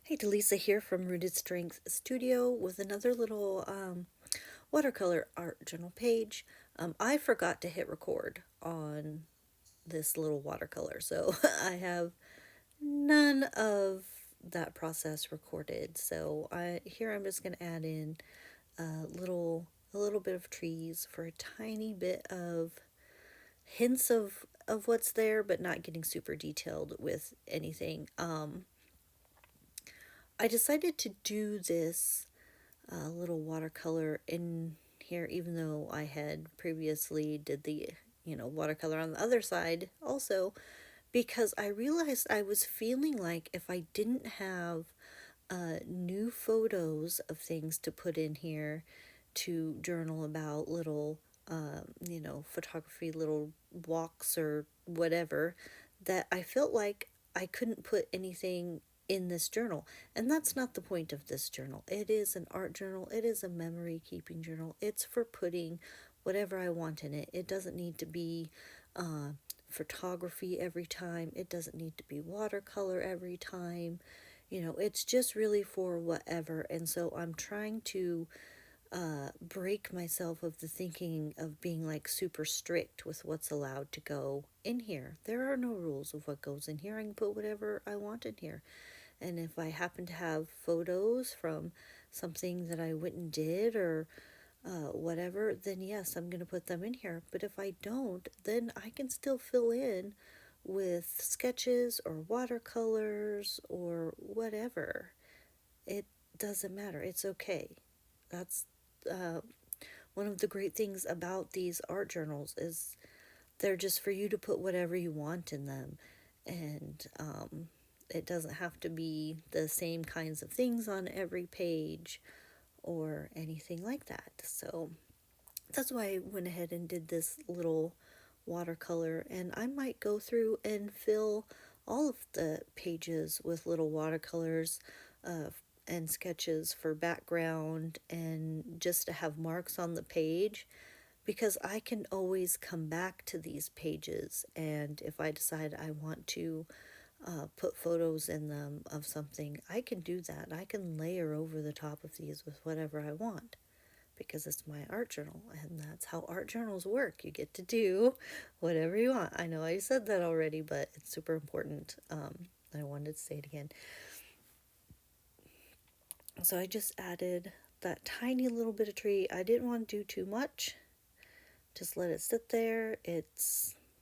Hey, Delisa here from Rooted Strength Studio with another little watercolor art journal page. I forgot to hit record on this little watercolor, so I have none of that process recorded. So I'm just going to add in a little bit of trees for a tiny bit of hints of what's there, but not getting super detailed with anything. I decided to do this little watercolor in here, even though I had previously did the watercolor on the other side also, because I realized I was feeling like if I didn't have new photos of things to put in here to journal about, little photography, little walks or whatever, that I felt like I couldn't put anything in this journal. And that's not the point of this journal. It is an art journal, it is a memory keeping journal. It's for putting whatever I want in it. It doesn't need to be photography every time, it doesn't need to be watercolor every time. It's just really for whatever. And so I'm trying to break myself of the thinking of being like super strict with what's allowed to go in here. There are no rules of what goes in here. I can put whatever I want in here. And if I happen to have photos from something that I went and did or whatever, then yes, I'm going to put them in here. But if I don't, then I can still fill in with sketches or watercolors or whatever. It doesn't matter. It's okay. That's uh, one of the great things about these art journals is they're just for you to put whatever you want in them. And it doesn't have to be the same kinds of things on every page or anything like that. So that's why I went ahead and did this little watercolor, and I might go through and fill all of the pages with little watercolors uh, and sketches for background and just to have marks on the page, because I can always come back to these pages, and if I decide I want to put photos in them of something, I can do that. I can layer over the top of these with whatever I want because it's my art journal, and that's how art journals work. You get to do whatever you want. I know I said that already, but it's super important. I wanted to say it again. So I just added that tiny little bit of tree. I didn't want to do too much. Just let it sit there.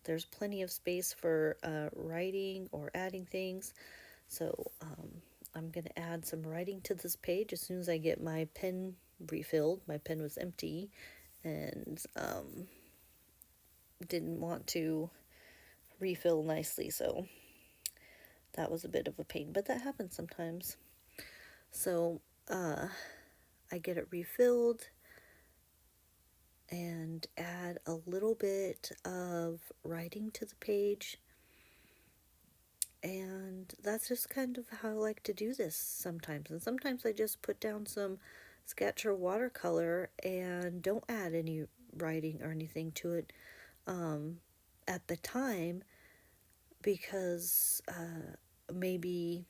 There's plenty of space for writing or adding things. So I'm going to add some writing to this page as soon as I get my pen refilled. My pen was empty and didn't want to refill nicely, so that was a bit of a pain, but that happens sometimes. So I get it refilled and add a little bit of writing to the page, and that's just kind of how I like to do this sometimes. And sometimes I just put down some sketch or watercolor and don't add any writing or anything to it at the time, because maybe,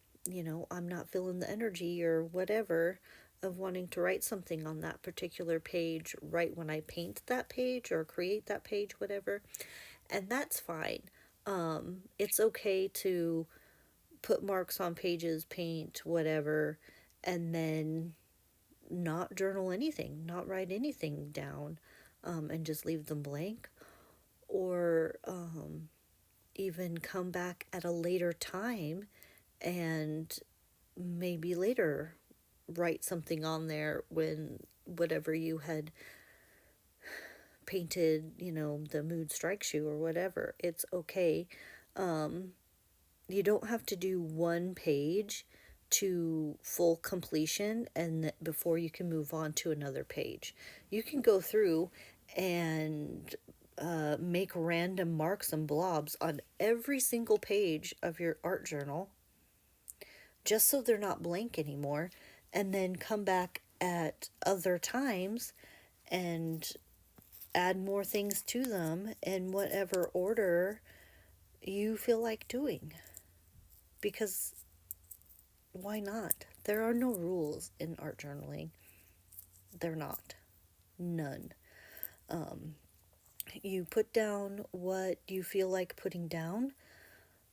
I'm not feeling the energy or whatever of wanting to write something on that particular page right when I paint that page or create that page, whatever. And that's fine. It's okay to put marks on pages, paint, whatever, and then not journal anything, not write anything down, and just leave them blank. Or even come back at a later time and maybe later write something on there when whatever you had painted, the mood strikes you or whatever. It's okay. You don't have to do one page to full completion and before you can move on to another page. You can go through and make random marks and blobs on every single page of your art journal just so they're not blank anymore, and then come back at other times and add more things to them in whatever order you feel like doing. Because why not? There are no rules in art journaling. They're not. None. Um, you put down what you feel like putting down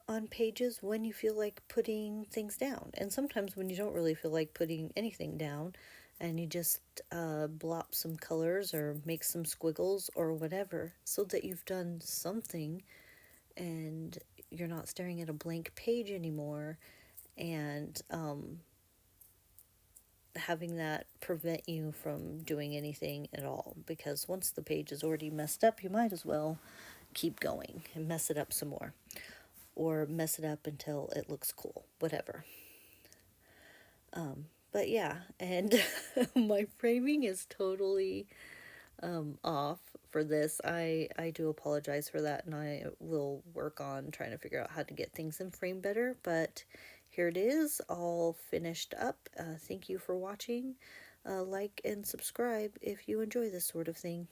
on pages when you feel like putting things down. And sometimes when you don't really feel like putting anything down and you just blop some colors or make some squiggles or whatever so that you've done something and you're not staring at a blank page anymore and having that prevent you from doing anything at all, because once the page is already messed up, you might as well keep going and mess it up some more, or mess it up until it looks cool, whatever. But yeah, and my framing is totally off for this. I do apologize for that, and I will work on trying to figure out how to get things in frame better. But here it is, all finished up. Thank you for watching. Like and subscribe if you enjoy this sort of thing.